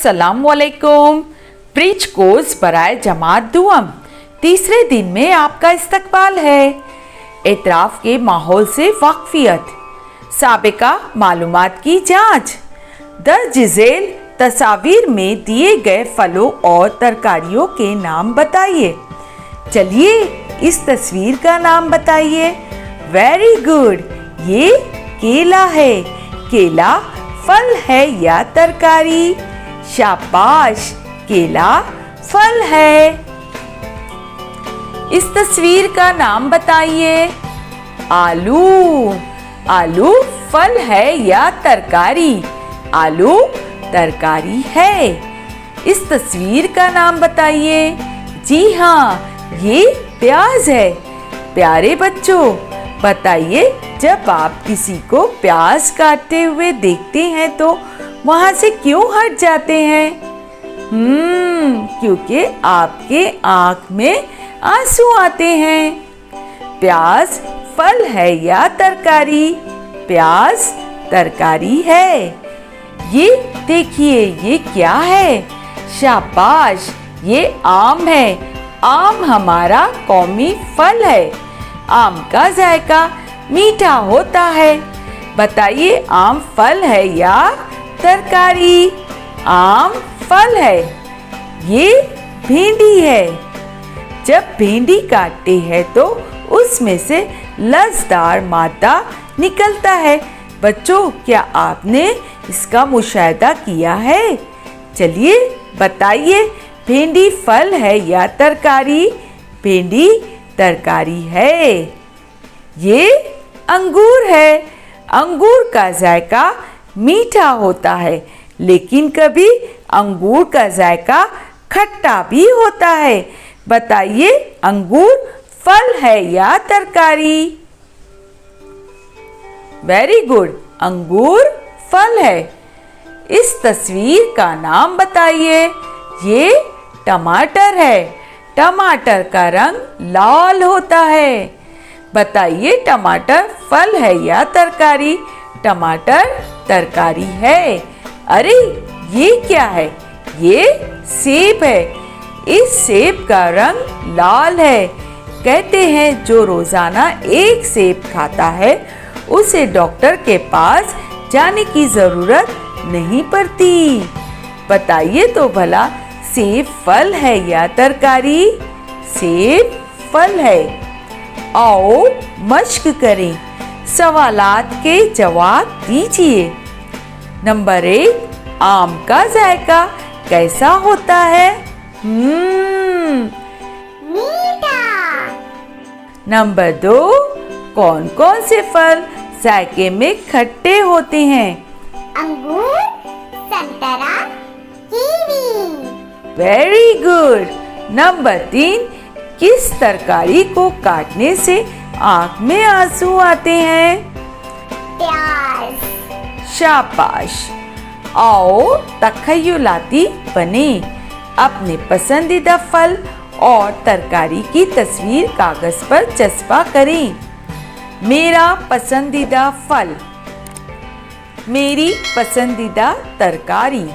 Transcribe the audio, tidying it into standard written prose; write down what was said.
अस्सलामुअलैकुम। Preach course बराए जमात दुआम तीसरे दिन में आपका इस्तकबाल है। एतराफ़ के माहौल से वाक़फ़ियत, साबिका मालूमात की जाँच, दर्ज झेल तस्वीर में दिए गए फलों और तरकारियों के नाम बताइए। चलिए इस तस्वीर का नाम बताइए। वेरी गुड, ये केला है। केला फल है या तरकारी? शाबाश, केला फल है। इस तस्वीर का नाम बताइए। आलू। आलू फल है या तरकारी? आलू तरकारी है। इस तस्वीर का नाम बताइए। जी हाँ, ये प्याज है। प्यारे बच्चों, बताइए, जब आप किसी को प्याज काटते हुए देखते हैं तो वहां से क्यों हट जाते हैं? क्योंकि आपके आंख में आंसू आते हैं। प्याज फल है या तरकारी? प्याज तरकारी है। ये देखिए, ये क्या है? शाबाश, ये आम है। आम हमारा कौमी फल है। आम का जायका मीठा होता है। बताइए, आम फल है या तरकारी? आम फल है। ये भिंडी है। जब भिंडी काटते हैं तो उसमें से लसदार मादा निकलता है। बच्चों, क्या आपने इसका मुशाहिदा किया है? चलिए बताइए, भिंडी फल है या तरकारी? भिंडी तरकारी है। ये अंगूर है। अंगूर का जायका मीठा होता है, लेकिन कभी अंगूर का जायका खट्टा भी होता है। बताइए, अंगूर फल है या तरकारी? वेरी गुड, अंगूर फल है। इस तस्वीर का नाम बताइए। ये टमाटर है। टमाटर का रंग लाल होता है। बताइए, टमाटर फल है या तरकारी? टमाटर तरकारी है। अरे, ये क्या है? ये सेब है। इस सेब का रंग लाल है। कहते हैं, जो रोजाना एक सेब खाता है उसे डॉक्टर के पास जाने की जरूरत नहीं पड़ती। बताइए तो भला, सेब फल है या तरकारी? सेब फल है। आओ मश्क करें। सवालात के जवाब दीजिए। नंबर 1, आम का जायका कैसा होता है? मीठा। नंबर 2, कौन कौन से फल जायके में खट्टे होते हैं? अंगूर, संतरा, कीवी। Very good. नंबर 3, किस तरकारी को काटने से आंख में आंसू आते हैं? प्याज। शाबाश। आओ तखय्युलाती बने। अपने पसंदीदा फल और तरकारी की तस्वीर कागज पर चस्पा करें। मेरा पसंदीदा फल, मेरी पसंदीदा तरकारी।